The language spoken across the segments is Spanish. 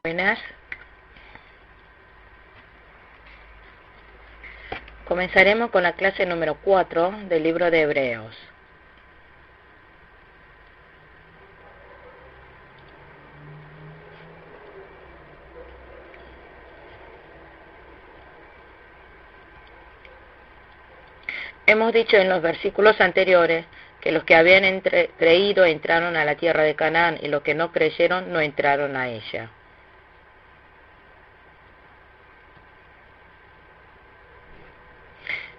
Buenas. Comenzaremos con la clase número 4 del libro de Hebreos. Hemos dicho en los versículos anteriores que los que habían creído entraron a la tierra de Canaán y los que no creyeron no entraron a ella.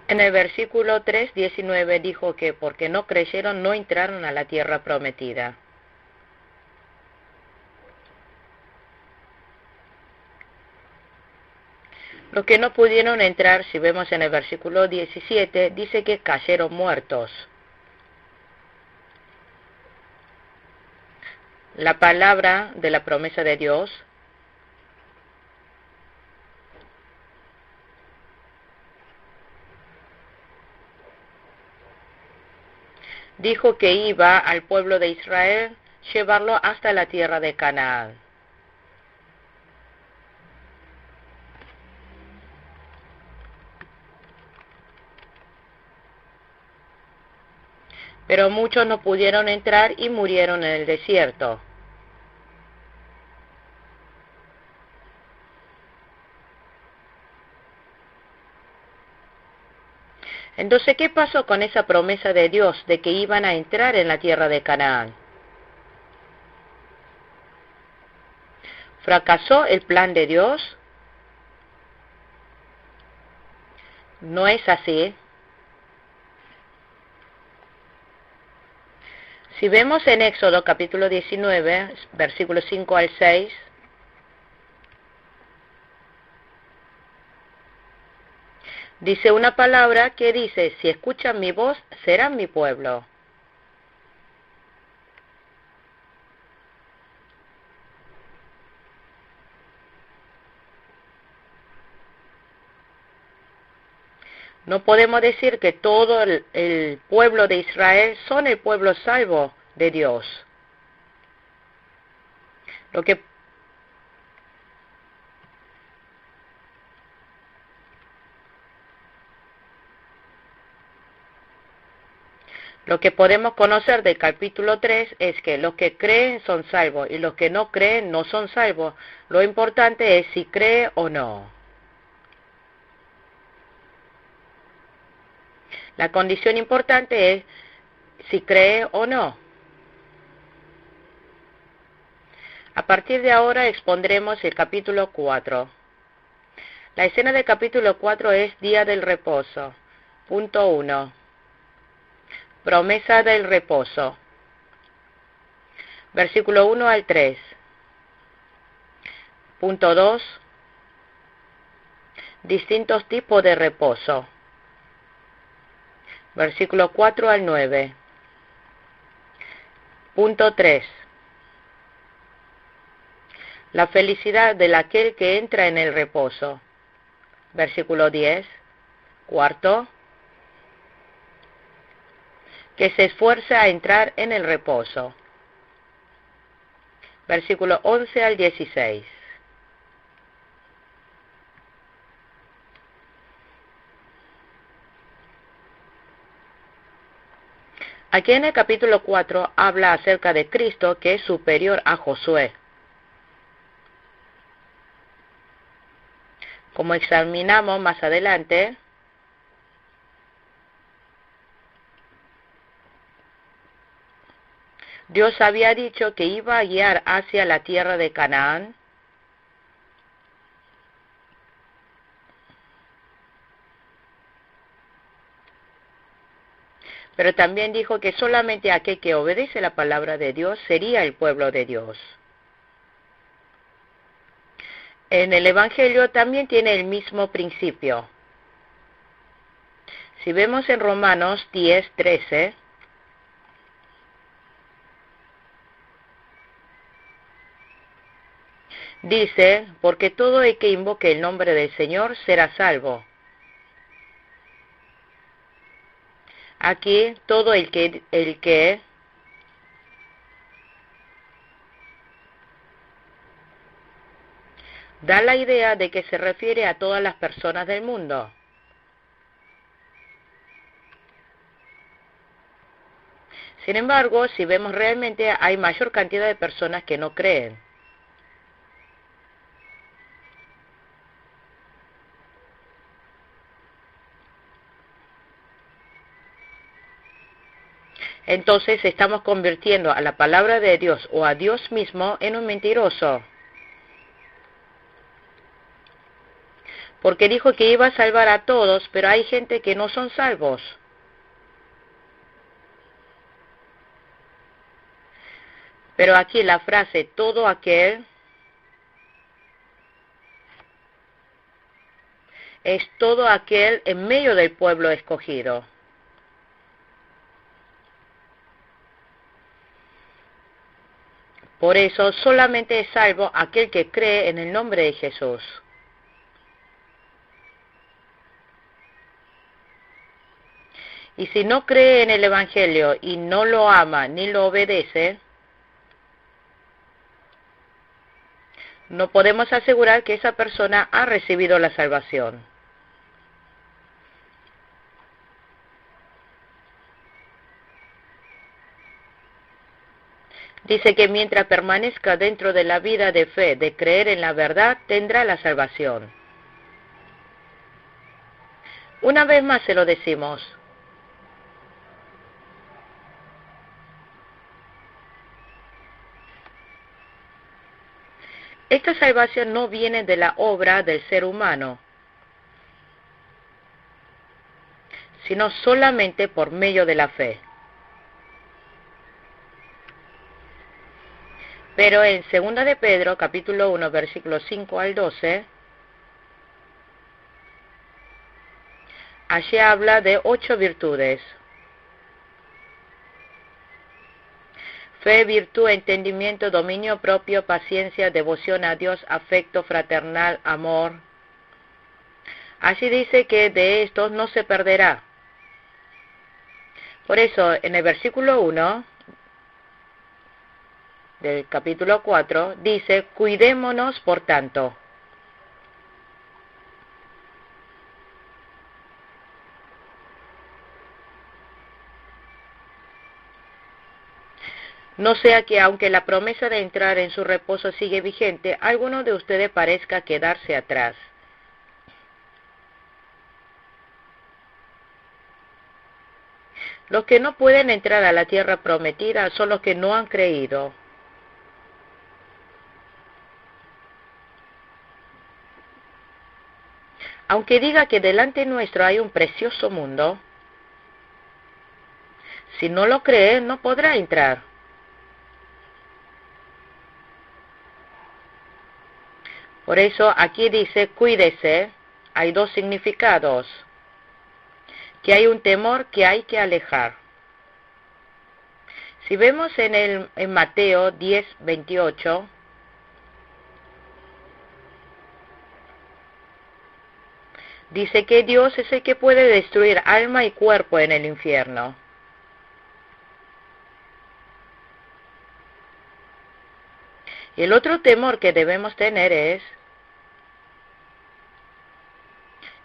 En el versículo 3:19 dijo que porque no creyeron no entraron a la tierra prometida. Los que no pudieron entrar, si vemos en el versículo 17, dice que cayeron muertos. La palabra de la promesa de Dios dijo que iba al pueblo de Israel llevarlo hasta la tierra de Canaán. Pero muchos no pudieron entrar y murieron en el desierto. Entonces, ¿qué pasó con esa promesa de Dios de que iban a entrar en la tierra de Canaán? ¿Fracasó el plan de Dios? No es así. Si vemos en Éxodo capítulo 19, versículos 5 al 6, dice una palabra que dice, si escuchan mi voz, serán mi pueblo. No podemos decir que todo el pueblo de Israel son el pueblo salvo de Dios. Lo que podemos conocer del capítulo 3 es que los que creen son salvos y los que no creen no son salvos. Lo importante es si cree o no. La condición importante es si cree o no. A partir de ahora expondremos el capítulo 4. La escena del capítulo 4 es Día del Reposo. Punto 1. Promesa del reposo. Versículo 1 al 3. Punto 2. Distintos tipos de reposo. Versículo 4 al 9. Punto 3. La felicidad de aquel que entra en el reposo. Versículo 10. Cuarto. Que se esfuerza a entrar en el reposo. Versículo 11 al 16. Aquí en el capítulo 4 habla acerca de Cristo que es superior a Josué. Como examinamos más adelante, Dios había dicho que iba a guiar hacia la tierra de Canaán, pero también dijo que solamente aquel que obedece la palabra de Dios sería el pueblo de Dios. En el Evangelio también tiene el mismo principio. Si vemos en Romanos 10:13, Dice, porque todo el que invoque el nombre del Señor será salvo. Aquí, todo el que da la idea de que se refiere a todas las personas del mundo. Sin embargo, si vemos realmente, hay mayor cantidad de personas que no creen. Entonces estamos convirtiendo a la palabra de Dios o a Dios mismo en un mentiroso. Porque dijo que iba a salvar a todos, pero hay gente que no son salvos. Pero aquí la frase todo aquel es todo aquel en medio del pueblo escogido. Por eso solamente es salvo aquel que cree en el nombre de Jesús. Y si no cree en el Evangelio y no lo ama ni lo obedece, no podemos asegurar que esa persona ha recibido la salvación. Dice que mientras permanezca dentro de la vida de fe, de creer en la verdad, tendrá la salvación. Una vez más se lo decimos. Esta salvación no viene de la obra del ser humano, sino solamente por medio de la fe. Pero en 2 de Pedro, capítulo 1, versículos 5 al 12, allí habla de 8 virtudes. Fe, virtud, entendimiento, dominio propio, paciencia, devoción a Dios, afecto fraternal, amor. Así dice que de estos no se perderá. Por eso, en el versículo 1 del capítulo 4, dice, cuidémonos por tanto. No sea que aunque la promesa de entrar en su reposo sigue vigente, alguno de ustedes parezca quedarse atrás. Los que no pueden entrar a la tierra prometida son los que no han creído. Aunque diga que delante nuestro hay un precioso mundo, si no lo cree, no podrá entrar. Por eso aquí dice, cuídese, hay dos significados, que hay un temor que hay que alejar. Si vemos en Mateo 10, 28, dice que Dios es el que puede destruir alma y cuerpo en el infierno. Y el otro temor que debemos tener es,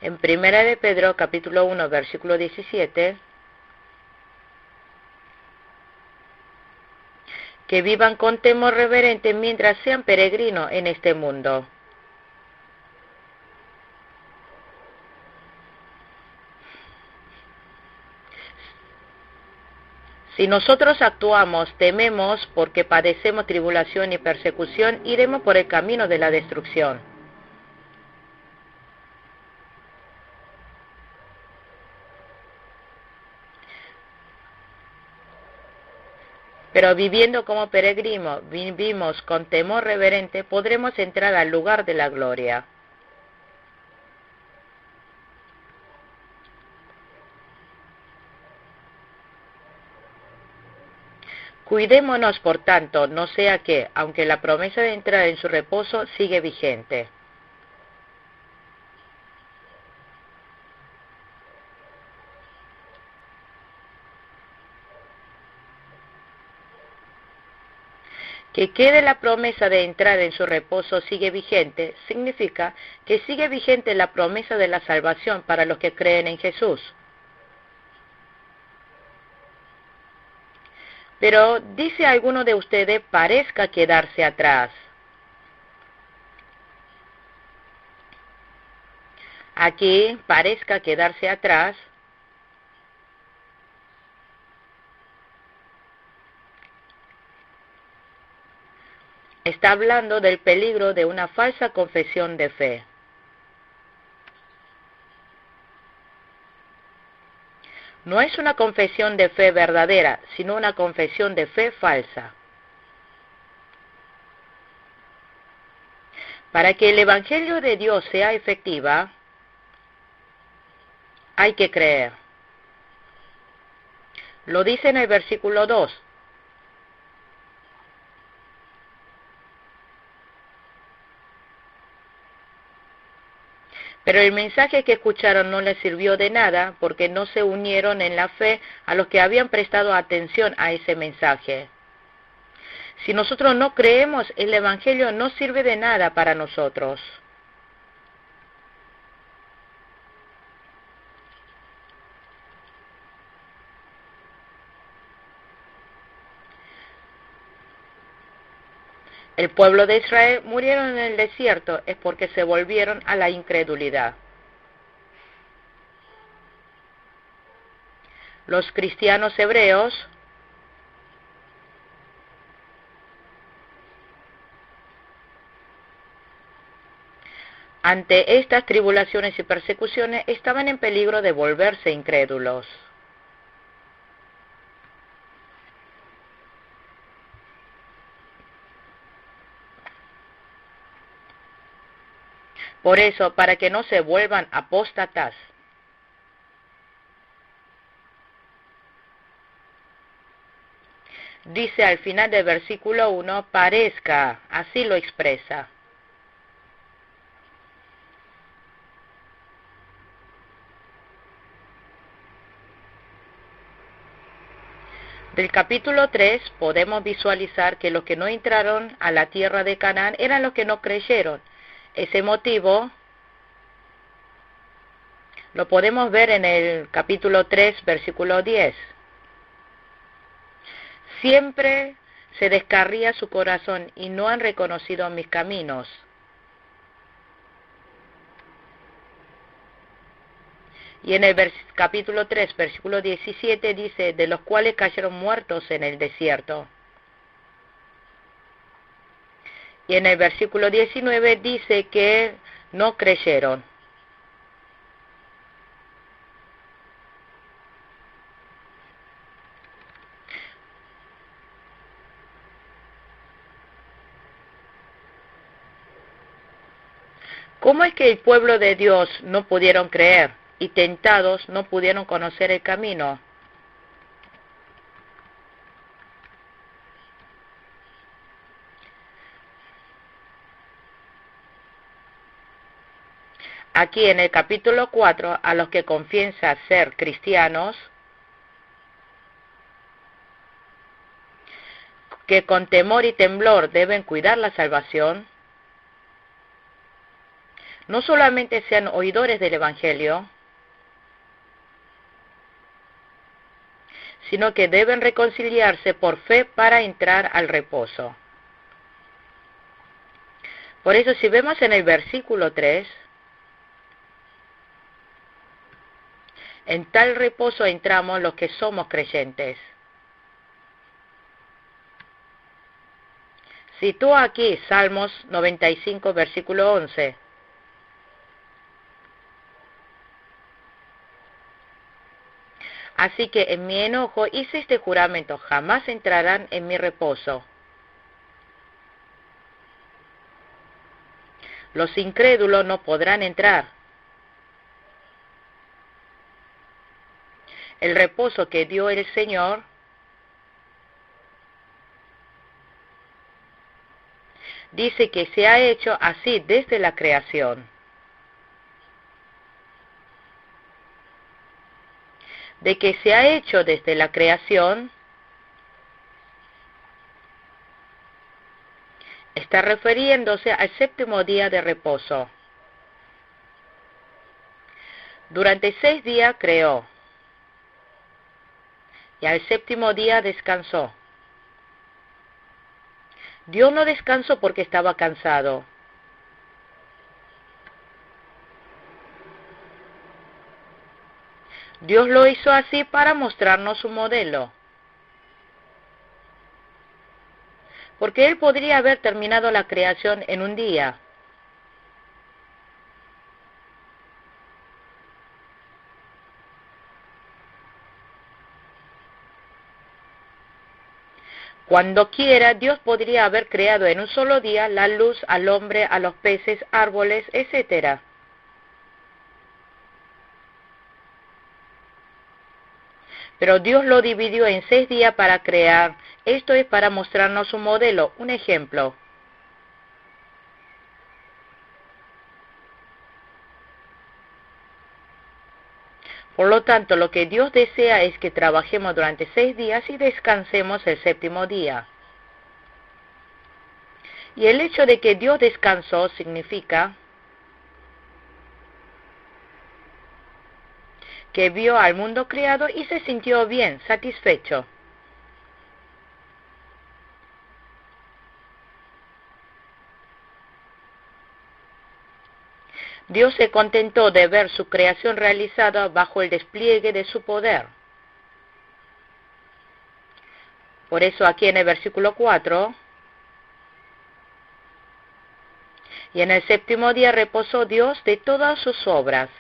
en 1 de Pedro capítulo 1, versículo 17, que vivan con temor reverente mientras sean peregrinos en este mundo. Si nosotros actuamos, tememos porque padecemos tribulación y persecución, iremos por el camino de la destrucción. Pero viviendo como peregrinos, vivimos con temor reverente, podremos entrar al lugar de la gloria. Cuidémonos, por tanto, no sea que, aunque la promesa de entrar en su reposo sigue vigente. Que quede la promesa de entrar en su reposo sigue vigente, significa que sigue vigente la promesa de la salvación para los que creen en Jesús. Pero dice alguno de ustedes, parezca quedarse atrás. Aquí, parezca quedarse atrás, está hablando del peligro de una falsa confesión de fe. No es una confesión de fe verdadera, sino una confesión de fe falsa. Para que el Evangelio de Dios sea efectiva, hay que creer. Lo dice en el versículo 2. Pero el mensaje que escucharon no les sirvió de nada porque no se unieron en la fe a los que habían prestado atención a ese mensaje. Si nosotros no creemos, el Evangelio no sirve de nada para nosotros. El pueblo de Israel murieron en el desierto es porque se volvieron a la incredulidad. Los cristianos hebreos ante estas tribulaciones y persecuciones estaban en peligro de volverse incrédulos. Por eso, para que no se vuelvan apóstatas, dice al final del versículo 1, parezca, así lo expresa. Del capítulo 3 podemos visualizar que los que no entraron a la tierra de Canaán eran los que no creyeron. Ese motivo lo podemos ver en el capítulo 3, versículo 10. Siempre se descarría su corazón y no han reconocido mis caminos. Y en el capítulo 3, versículo 17 dice, de los cuales cayeron muertos en el desierto. Y en el versículo 19 dice que no creyeron. ¿Cómo es que el pueblo de Dios no pudieron creer y tentados no pudieron conocer el camino? Aquí en el capítulo 4, a los que confiesan ser cristianos, que con temor y temblor deben cuidar la salvación, no solamente sean oidores del Evangelio, sino que deben reconciliarse por fe para entrar al reposo. Por eso, si vemos en el versículo 3, en tal reposo entramos los que somos creyentes. Sitúa aquí Salmos 95, versículo 11. Así que en mi enojo hice este juramento, jamás entrarán en mi reposo. Los incrédulos no podrán entrar. El reposo que dio el Señor dice que se ha hecho así desde la creación. De que se ha hecho desde la creación, está refiriéndose al séptimo día de reposo. Durante 6 días creó, y al séptimo día descansó. Dios no descansó porque estaba cansado. Dios lo hizo así para mostrarnos su modelo. Porque Él podría haber terminado la creación en un día. Cuando quiera, Dios podría haber creado en un solo día la luz al hombre, a los peces, árboles, etc. Pero Dios lo dividió en 6 días para crear. Esto es para mostrarnos un modelo, un ejemplo. Por lo tanto, lo que Dios desea es que trabajemos durante 6 días y descansemos el séptimo día. Y el hecho de que Dios descansó significa que vio al mundo creado y se sintió bien, satisfecho. Dios se contentó de ver su creación realizada bajo el despliegue de su poder. Por eso aquí en el versículo 4, y en el séptimo día reposó Dios de todas sus obras.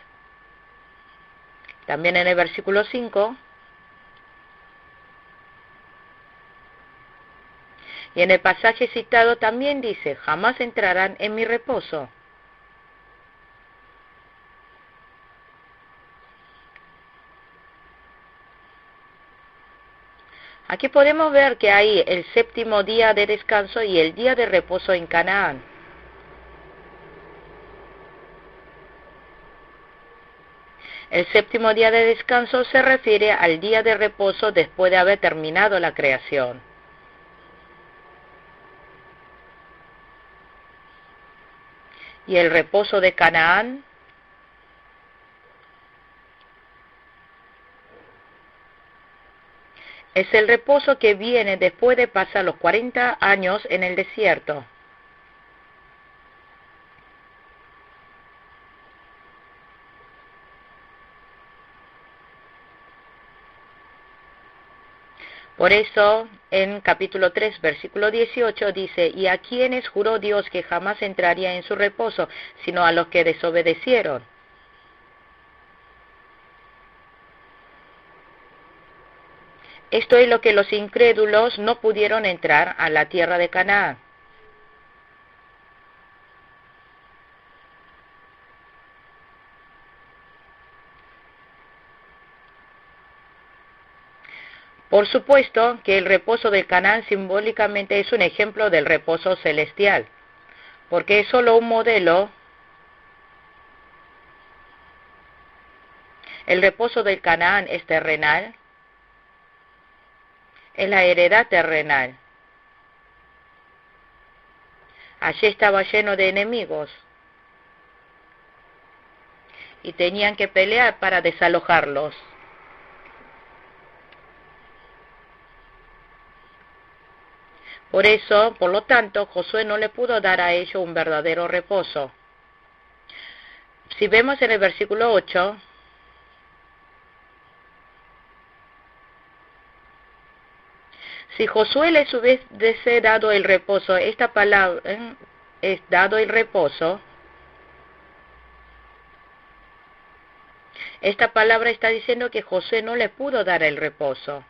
También en el versículo 5, y en el pasaje citado también dice, jamás entrarán en mi reposo. Aquí podemos ver que hay el séptimo día de descanso y el día de reposo en Canaán. El séptimo día de descanso se refiere al día de reposo después de haber terminado la creación. Y el reposo de Canaán es el reposo que viene después de pasar los 40 años en el desierto. Por eso, en capítulo 3, versículo 18, dice, y a quienes juró Dios que jamás entraría en su reposo, sino a los que desobedecieron. Esto es lo que los incrédulos no pudieron entrar a la tierra de Canaán. Por supuesto que el reposo de Canaán simbólicamente es un ejemplo del reposo celestial, porque es solo un modelo. El reposo del Canaán es terrenal, es la heredad terrenal. Allí estaba lleno de enemigos y tenían que pelear para desalojarlos. Por eso, por lo tanto, Josué no le pudo dar a ellos un verdadero reposo. Si vemos en el versículo 8, si Josué les hubiese dado el reposo, esta palabra es dado el reposo, esta palabra está diciendo que Josué no le pudo dar el reposo.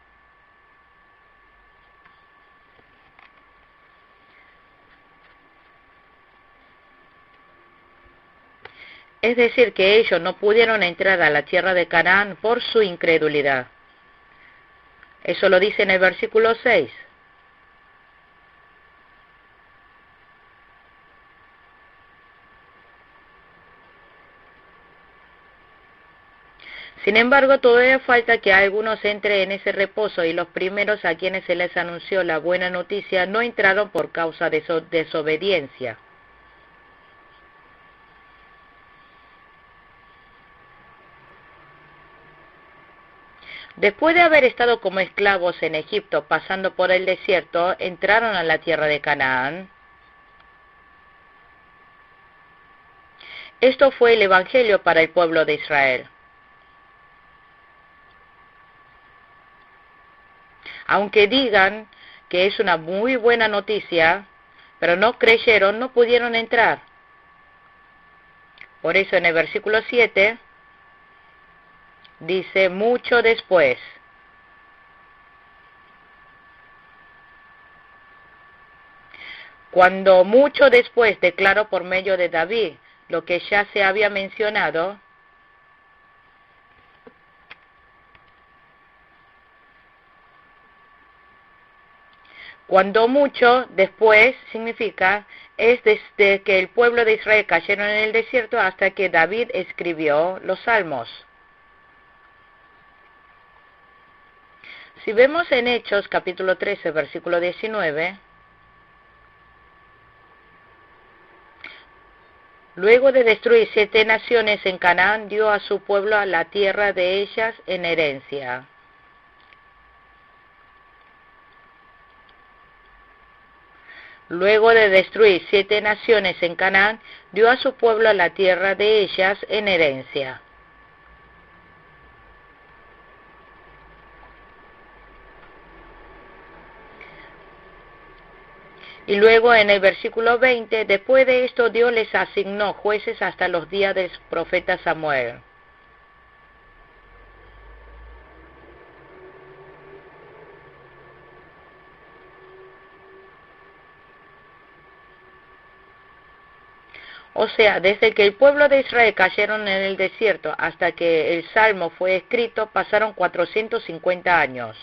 Es decir, que ellos no pudieron entrar a la tierra de Canaán por su incredulidad. Eso lo dice en el versículo 6. Sin embargo, todavía falta que algunos entren en ese reposo, y los primeros a quienes se les anunció la buena noticia no entraron por causa de su desobediencia. Después de haber estado como esclavos en Egipto, pasando por el desierto, entraron a la tierra de Canaán. Esto fue el Evangelio para el pueblo de Israel. Aunque digan que es una muy buena noticia, pero no creyeron, no pudieron entrar. Por eso en el versículo 7 dice, mucho después. Cuando mucho después declaró por medio de David lo que ya se había mencionado, cuando mucho después significa es desde que el pueblo de Israel cayeron en el desierto hasta que David escribió los Salmos. Si vemos en Hechos capítulo 13, versículo 19, luego de destruir 7 naciones en Canaán, dio a su pueblo a la tierra de ellas en herencia. Luego de destruir 7 naciones en Canaán, dio a su pueblo a la tierra de ellas en herencia. Y luego en el versículo 20, después de esto Dios les asignó jueces hasta los días del profeta Samuel. O sea, desde que el pueblo de Israel cayeron en el desierto hasta que el Salmo fue escrito, pasaron 450 años.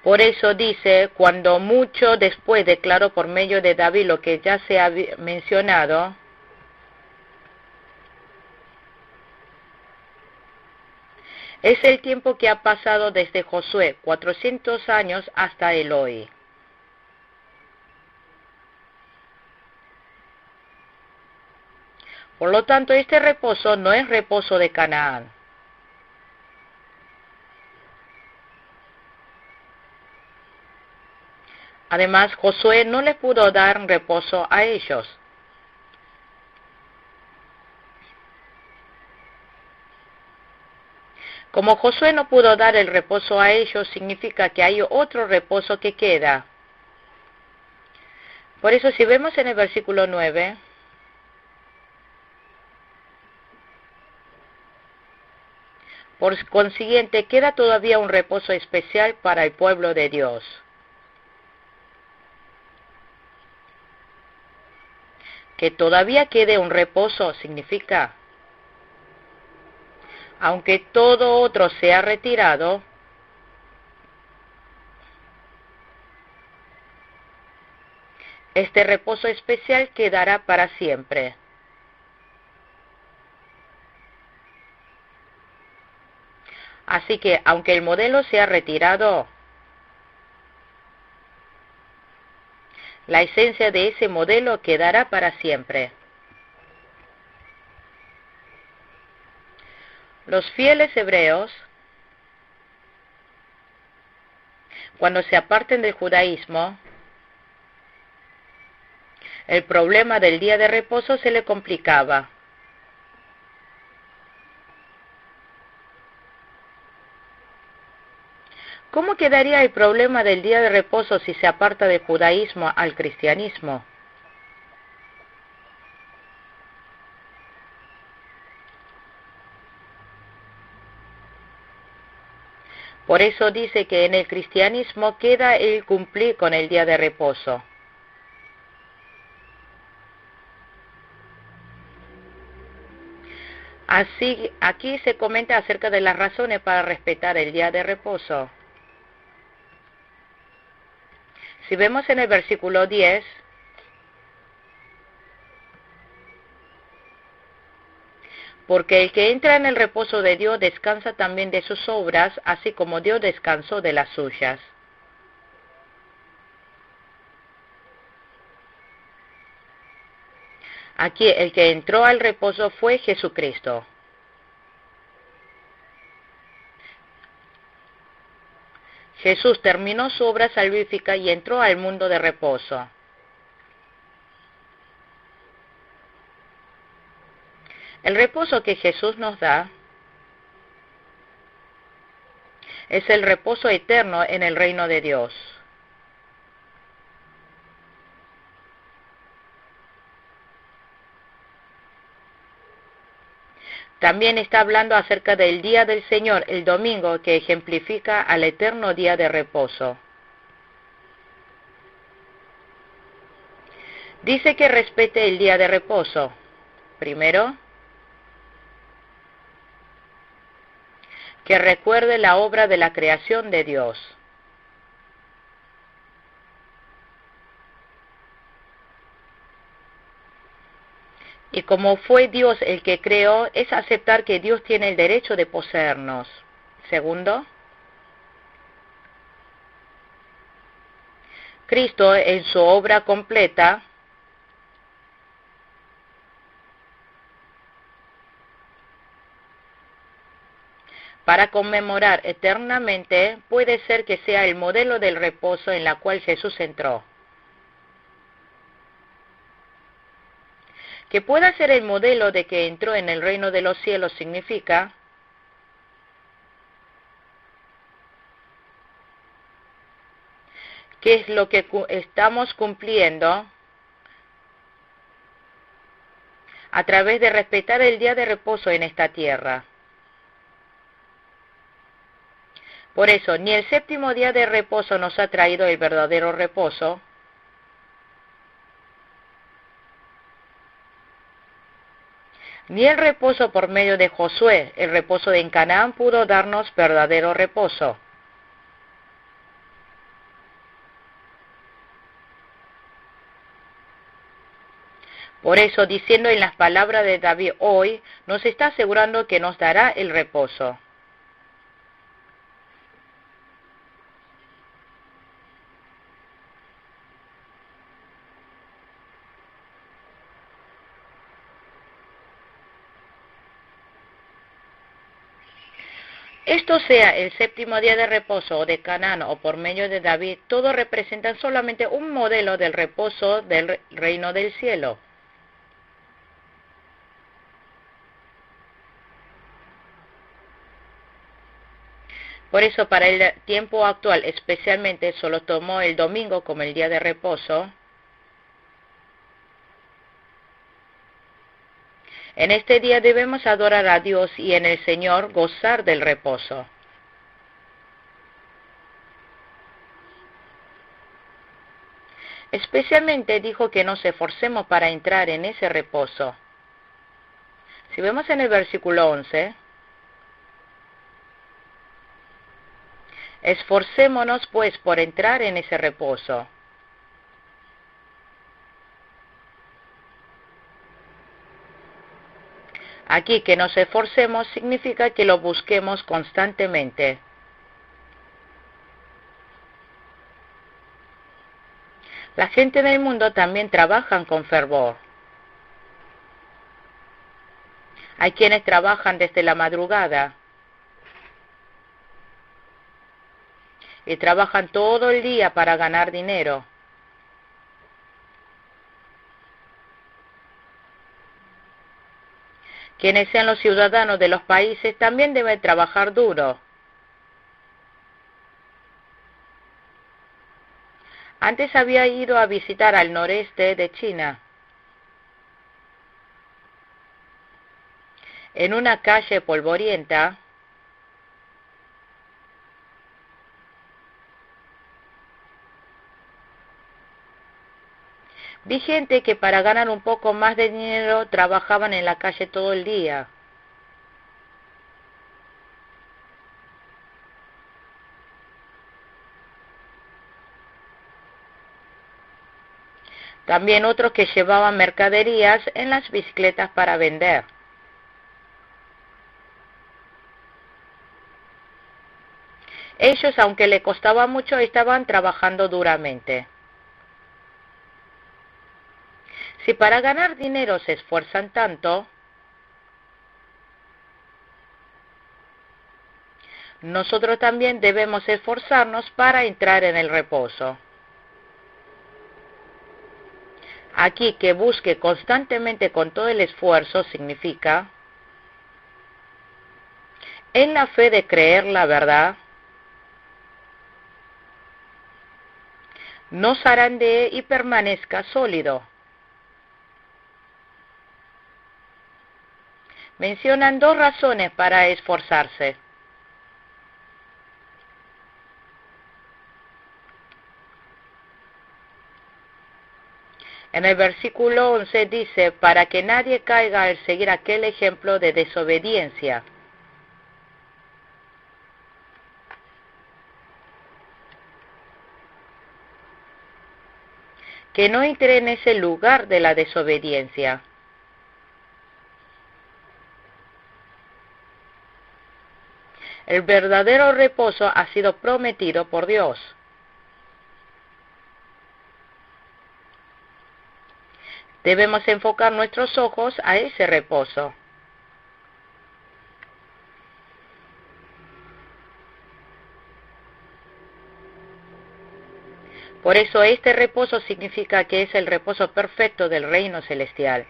Por eso dice, cuando mucho después declaró por medio de David lo que ya se ha mencionado, es el tiempo que ha pasado desde Josué, 400 años, hasta el hoy. Por lo tanto, este reposo no es reposo de Canaán. Además, Josué no les pudo dar reposo a ellos. Como Josué no pudo dar el reposo a ellos, significa que hay otro reposo que queda. Por eso, si vemos en el versículo 9, por consiguiente, queda todavía un reposo especial para el pueblo de Dios. Que todavía quede un reposo significa, aunque todo otro sea retirado, este reposo especial quedará para siempre. Así que, aunque el modelo sea retirado, la esencia de ese modelo quedará para siempre. Los fieles hebreos, cuando se aparten del judaísmo, el problema del día de reposo se le complicaba. ¿Cómo quedaría el problema del día de reposo si se aparta del judaísmo al cristianismo? Por eso dice que en el cristianismo queda el cumplir con el día de reposo. Así, aquí se comenta acerca de las razones para respetar el día de reposo. Si vemos en el versículo 10, porque el que entra en el reposo de Dios descansa también de sus obras, así como Dios descansó de las suyas. Aquí el que entró al reposo fue Jesucristo. Jesús terminó su obra salvífica y entró al mundo de reposo. El reposo que Jesús nos da es el reposo eterno en el reino de Dios. También está hablando acerca del día del Señor, el domingo, que ejemplifica al eterno día de reposo. Dice que respete el día de reposo. Primero, que recuerde la obra de la creación de Dios. Y como fue Dios el que creó, es aceptar que Dios tiene el derecho de poseernos. Segundo, Cristo en su obra completa para conmemorar eternamente, puede ser que sea el modelo del reposo en la cual Jesús entró. Que pueda ser el modelo de que entró en el reino de los cielos significa que es lo que estamos cumpliendo a través de respetar el día de reposo en esta tierra. Por eso, ni el séptimo día de reposo nos ha traído el verdadero reposo, ni el reposo por medio de Josué, el reposo de Canaán, pudo darnos verdadero reposo. Por eso, diciendo en las palabras de David hoy, nos está asegurando que nos dará el reposo. Esto sea el séptimo día de reposo o de Canaán o por medio de David, todos representan solamente un modelo del reposo del reino del cielo. Por eso para el tiempo actual especialmente solo tomó el domingo como el día de reposo. En este día debemos adorar a Dios y en el Señor gozar del reposo. Especialmente dijo que nos esforcemos para entrar en ese reposo. Si vemos en el versículo 11, esforcémonos pues por entrar en ese reposo. Aquí que nos esforcemos significa que lo busquemos constantemente. La gente del mundo también trabajan con fervor. Hay quienes trabajan desde la madrugada y trabajan todo el día para ganar dinero. Quienes sean los ciudadanos de los países también deben trabajar duro. Antes había ido a visitar al noreste de China. En una calle polvorienta, vi gente que para ganar un poco más de dinero trabajaban en la calle todo el día. También otros que llevaban mercaderías en las bicicletas para vender. Ellos, aunque le costaba mucho, estaban trabajando duramente. Si para ganar dinero se esfuerzan tanto, nosotros también debemos esforzarnos para entrar en el reposo. Aquí que busque constantemente con todo el esfuerzo significa en la fe de creer la verdad, no zarandee y permanezca sólido. Mencionan dos razones para esforzarse. En el versículo 11 dice, para que nadie caiga al seguir aquel ejemplo de desobediencia. Que no entre en ese lugar de la desobediencia. El verdadero reposo ha sido prometido por Dios. Debemos enfocar nuestros ojos a ese reposo. Por eso este reposo significa que es el reposo perfecto del reino celestial.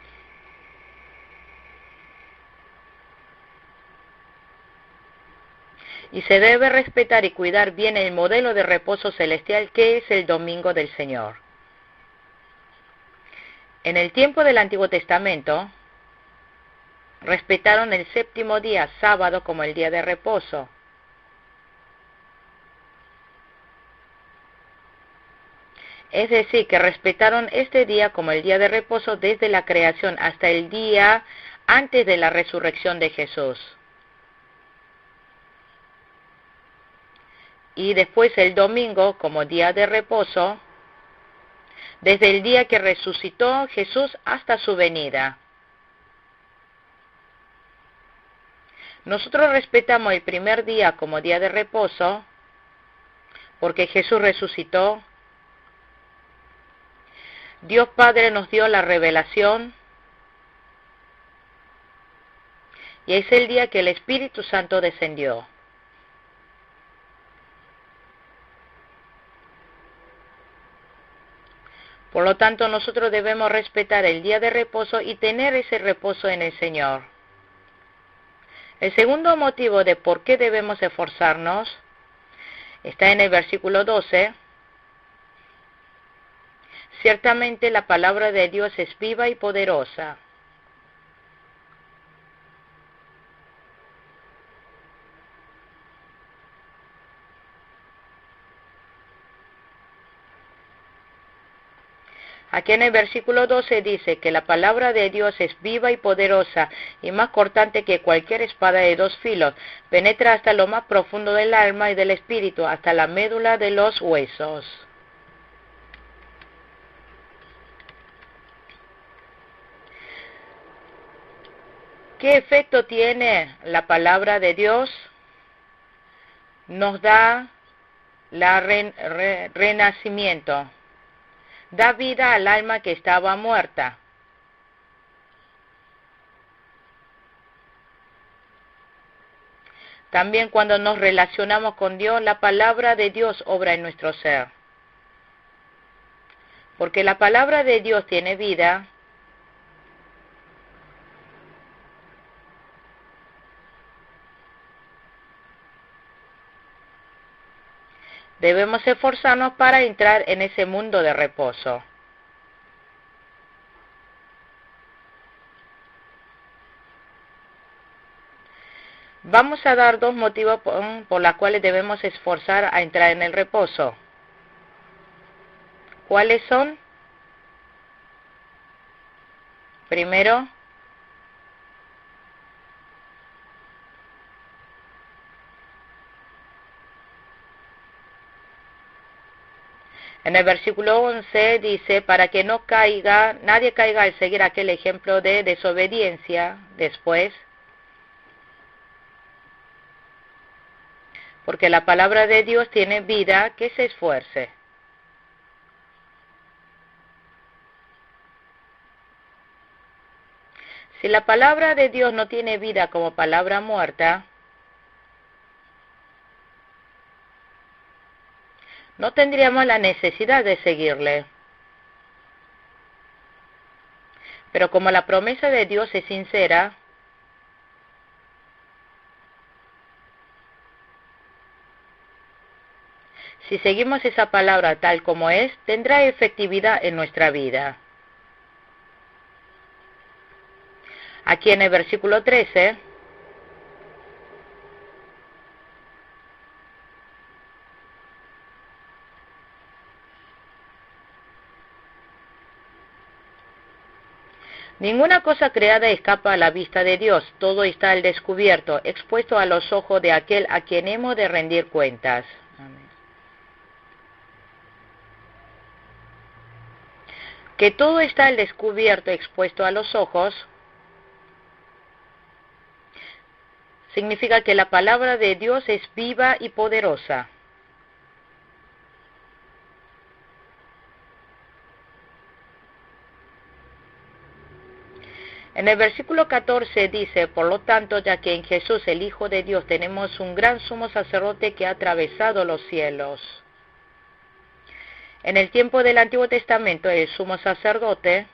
Y se debe respetar y cuidar bien el modelo de reposo celestial que es el domingo del Señor. En el tiempo del Antiguo Testamento, respetaron el séptimo día, sábado, como el día de reposo. Es decir, que respetaron este día como el día de reposo desde la creación hasta el día antes de la resurrección de Jesús. Y después el domingo como día de reposo, desde el día que resucitó Jesús hasta su venida. Nosotros respetamos el primer día como día de reposo, porque Jesús resucitó. Dios Padre nos dio la revelación, y es el día que el Espíritu Santo descendió. Por lo tanto, nosotros debemos respetar el día de reposo y tener ese reposo en el Señor. El segundo motivo de por qué debemos esforzarnos está en el versículo 12. Ciertamente la palabra de Dios es viva y poderosa. Aquí en el versículo 12 dice que la palabra de Dios es viva y poderosa y más cortante que cualquier espada de dos filos. Penetra hasta lo más profundo del alma y del espíritu, hasta la médula de los huesos. ¿Qué efecto tiene la palabra de Dios? Nos da renacimiento. Da vida al alma que estaba muerta. También cuando nos relacionamos con Dios, la palabra de Dios obra en nuestro ser. Porque la palabra de Dios tiene vida. Debemos esforzarnos para entrar en ese mundo de reposo. Vamos a dar dos motivos por los cuales debemos esforzar a entrar en el reposo. ¿Cuáles son? Primero, En el versículo 11 dice, para que nadie caiga al seguir aquel ejemplo de desobediencia después, porque la palabra de Dios tiene vida, que se esfuerce. Si la palabra de Dios no tiene vida como palabra muerta, no tendríamos la necesidad de seguirle. Pero como la promesa de Dios es sincera, si seguimos esa palabra tal como es, tendrá efectividad en nuestra vida. Aquí en el versículo 13, ninguna cosa creada escapa a la vista de Dios, todo está al descubierto, expuesto a los ojos de aquel a quien hemos de rendir cuentas. Amén. Que todo está al descubierto, expuesto a los ojos, significa que la palabra de Dios es viva y poderosa. En el versículo 14 dice, por lo tanto, ya que en Jesús, el Hijo de Dios, tenemos un gran sumo sacerdote que ha atravesado los cielos. En el tiempo del Antiguo Testamento, el sumo sacerdote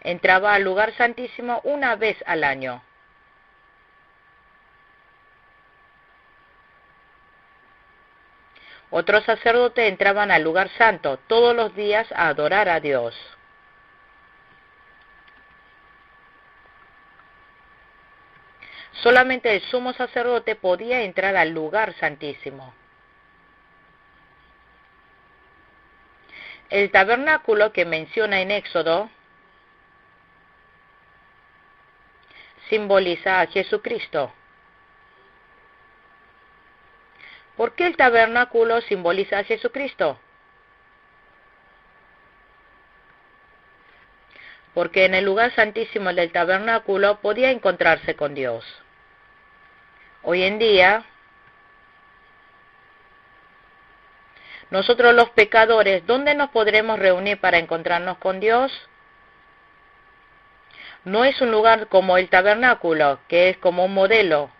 entraba al lugar santísimo una vez al año. Otros sacerdotes entraban al lugar santo todos los días a adorar a Dios. Solamente el sumo sacerdote podía entrar al lugar santísimo. El tabernáculo que menciona en Éxodo simboliza a Jesucristo. ¿Por qué el tabernáculo simboliza a Jesucristo? Porque en el lugar santísimo del tabernáculo podía encontrarse con Dios. Hoy en día, nosotros los pecadores, ¿dónde nos podremos reunir para encontrarnos con Dios? No es un lugar como el tabernáculo, que es como un modelo.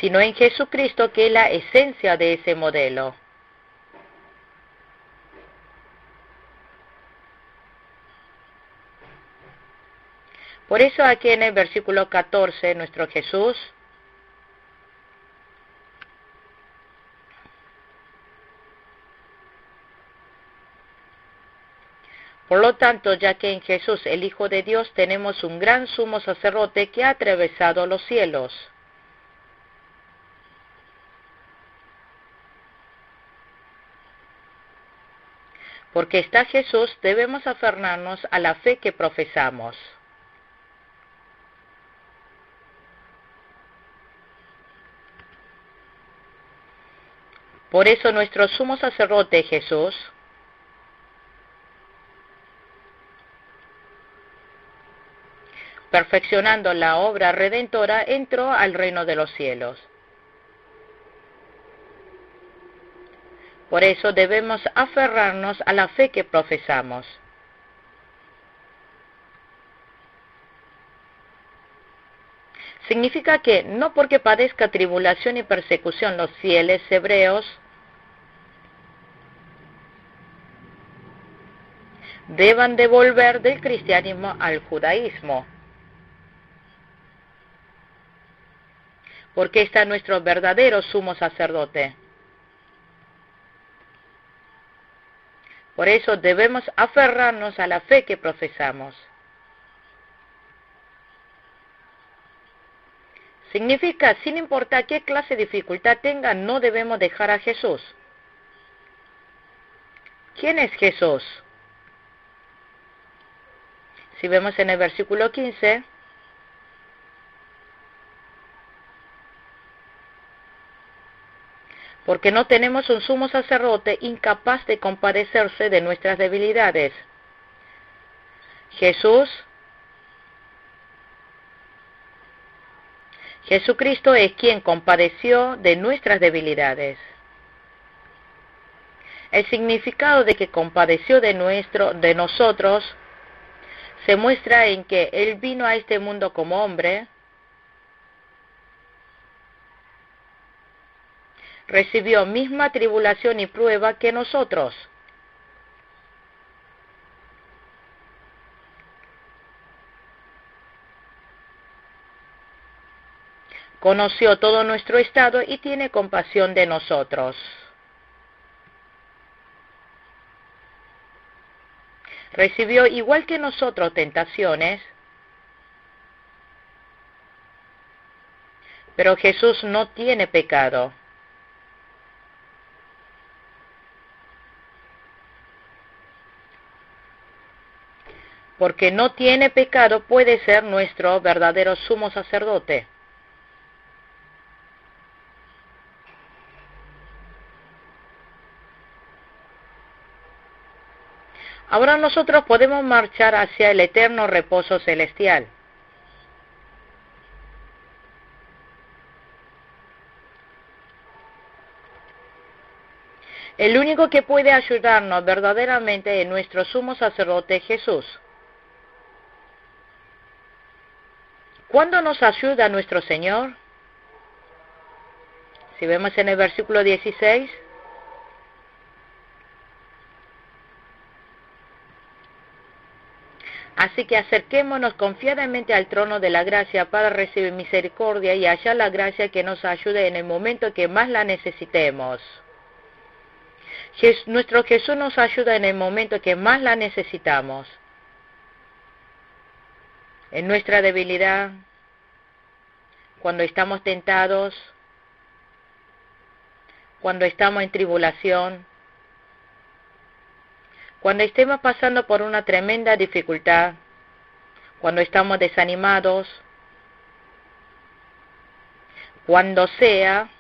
Sino en Jesucristo, que es la esencia de ese modelo. Por eso aquí en el versículo 14, nuestro Jesús por lo tanto, ya que en Jesús, el Hijo de Dios, tenemos un gran sumo sacerdote que ha atravesado los cielos. Porque está Jesús, debemos aferrarnos a la fe que profesamos. Por eso nuestro sumo sacerdote Jesús perfeccionando la obra redentora, entró al reino de los cielos. Por eso debemos aferrarnos a la fe que profesamos. Significa que no porque padezca tribulación y persecución los fieles hebreos deban devolver del cristianismo al judaísmo. Porque está nuestro verdadero sumo sacerdote. Por eso debemos aferrarnos a la fe que profesamos. Significa, sin importar qué clase de dificultad tenga, no debemos dejar a Jesús. ¿Quién es Jesús? Si vemos en el versículo 15, porque no tenemos un sumo sacerdote incapaz de compadecerse de nuestras debilidades. Jesucristo es quien compadeció de nuestras debilidades. El significado de que compadeció de nosotros se muestra en que Él vino a este mundo como hombre, recibió misma tribulación y prueba que nosotros. Conoció todo nuestro estado y tiene compasión de nosotros. Recibió igual que nosotros tentaciones, pero Jesús no tiene pecado. Porque no tiene pecado, puede ser nuestro verdadero sumo sacerdote. Ahora nosotros podemos marchar hacia el eterno reposo celestial. El único que puede ayudarnos verdaderamente es nuestro sumo sacerdote Jesús. ¿Cuándo nos ayuda nuestro Señor? Si vemos en el versículo 16, así que acerquémonos confiadamente al trono de la gracia para recibir misericordia y hallar la gracia que nos ayude en el momento que más la necesitemos. Nuestro Jesús nos ayuda en el momento que más la necesitamos. En nuestra debilidad, cuando estamos tentados, cuando estamos en tribulación, cuando estemos pasando por una tremenda dificultad, cuando estamos desanimados, cuando sea,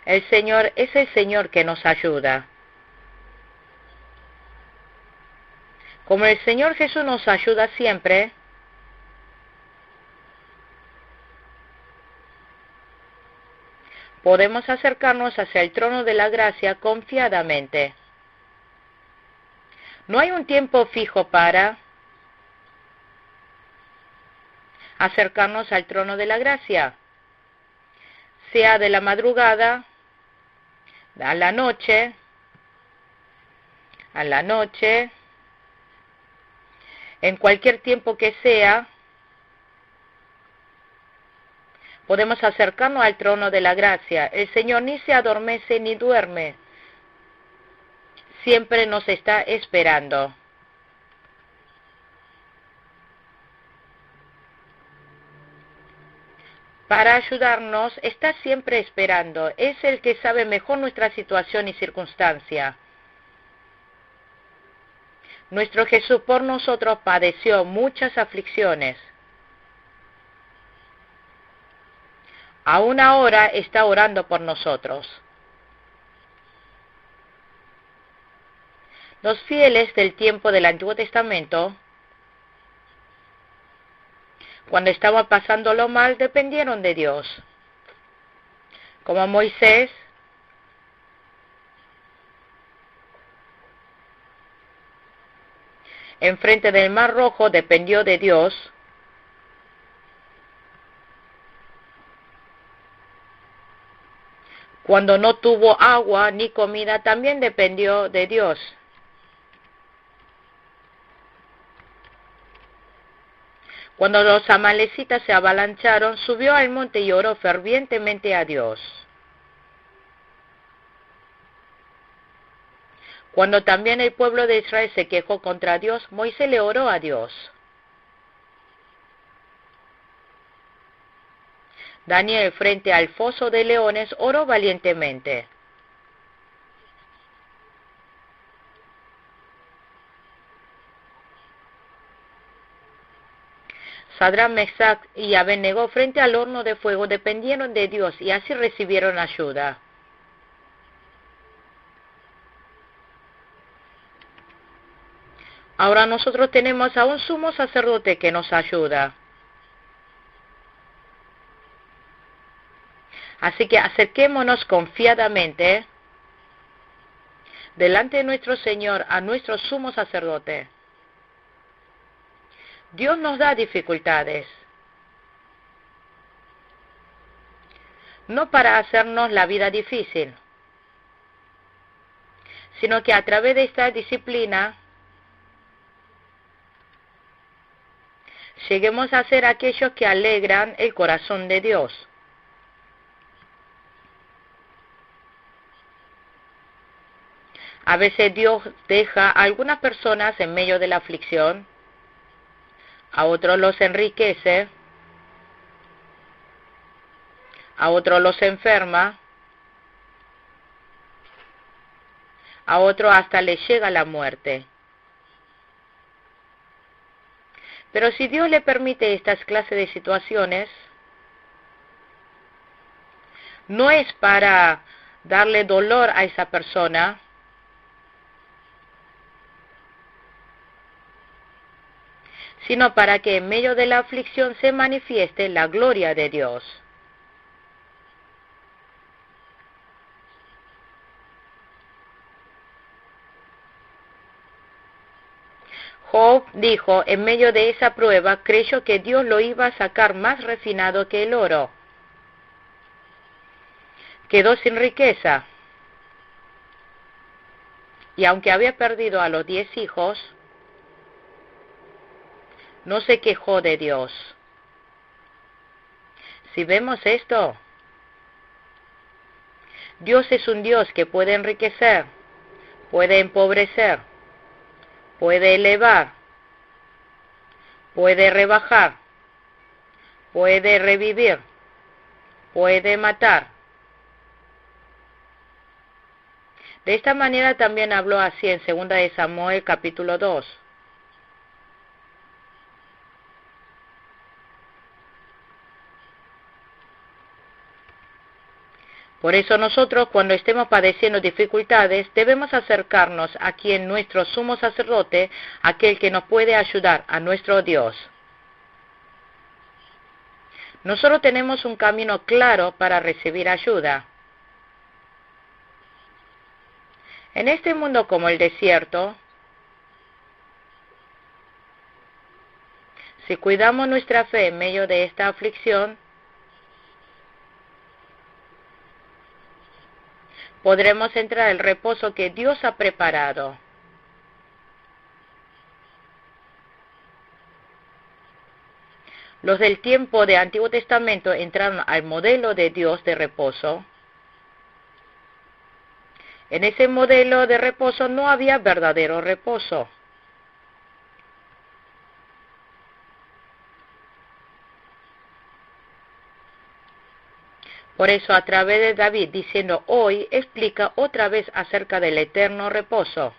el Señor es el Señor que nos ayuda. Como el Señor Jesús nos ayuda siempre, podemos acercarnos hacia el trono de la gracia confiadamente. No hay un tiempo fijo para acercarnos al trono de la gracia, sea de la madrugada, a la noche, en cualquier tiempo que sea, podemos acercarnos al trono de la gracia. El Señor ni se adormece ni duerme. Siempre nos está esperando. Para ayudarnos, está siempre esperando. Es el que sabe mejor nuestra situación y circunstancia. Nuestro Jesús por nosotros padeció muchas aflicciones. Aún ahora está orando por nosotros. Los fieles del tiempo del Antiguo Testamento, cuando estaban pasándolo mal, dependieron de Dios. Como Moisés, enfrente del Mar Rojo, dependió de Dios. Cuando no tuvo agua ni comida, también dependió de Dios. Cuando los amalecitas se avalancharon, subió al monte y oró fervientemente a Dios. Cuando también el pueblo de Israel se quejó contra Dios, Moisés le oró a Dios. Daniel, frente al foso de leones, oró valientemente. Sadrach, Mesach y Abednego frente al horno de fuego dependieron de Dios y así recibieron ayuda. Ahora nosotros tenemos a un sumo sacerdote que nos ayuda. Así que acerquémonos confiadamente delante de nuestro Señor, a nuestro sumo sacerdote. Dios nos da dificultades, no para hacernos la vida difícil, sino que a través de esta disciplina lleguemos a ser aquellos que alegran el corazón de Dios. A veces Dios deja a algunas personas en medio de la aflicción, a otros los enriquece, a otros los enferma, a otros hasta les llega la muerte. Pero si Dios le permite estas clases de situaciones, no es para darle dolor a esa persona, sino para que en medio de la aflicción se manifieste la gloria de Dios. Job dijo, en medio de esa prueba, creyó que Dios lo iba a sacar más refinado que el oro. Quedó sin riqueza. Y aunque había perdido a los 10 hijos, no se quejó de Dios. Si vemos esto, Dios es un Dios que puede enriquecer, puede empobrecer, puede elevar, puede rebajar, puede revivir, puede matar. De esta manera también habló así en 2 de Samuel capítulo 2. Por eso nosotros, cuando estemos padeciendo dificultades, debemos acercarnos a quien nuestro sumo sacerdote, aquel que nos puede ayudar, a nuestro Dios. Nosotros tenemos un camino claro para recibir ayuda. En este mundo como el desierto, si cuidamos nuestra fe en medio de esta aflicción, podremos entrar al reposo que Dios ha preparado. Los del tiempo de Antiguo Testamento entraron al modelo de Dios de reposo. En ese modelo de reposo no había verdadero reposo. Por eso a través de David diciendo hoy, explica otra vez acerca del eterno reposo.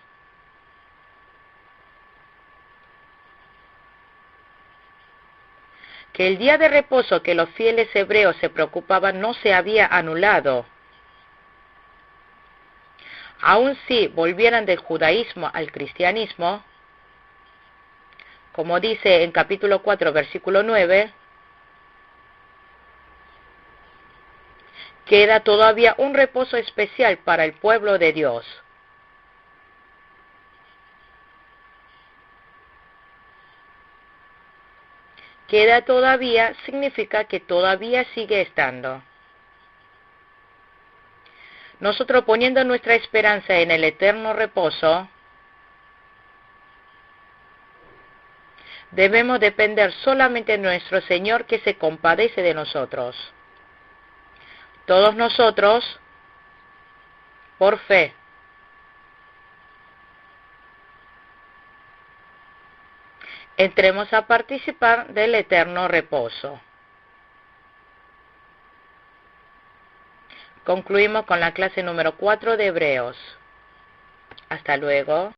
Que el día de reposo que los fieles hebreos se preocupaban no se había anulado. Aun si volvieran del judaísmo al cristianismo, como dice en capítulo 4, versículo 9, queda todavía un reposo especial para el pueblo de Dios. Queda todavía significa que todavía sigue estando. Nosotros poniendo nuestra esperanza en el eterno reposo, debemos depender solamente de nuestro Señor que se compadece de nosotros. Todos nosotros, por fe, entremos a participar del eterno reposo. Concluimos con la clase número 4 de Hebreos. Hasta luego.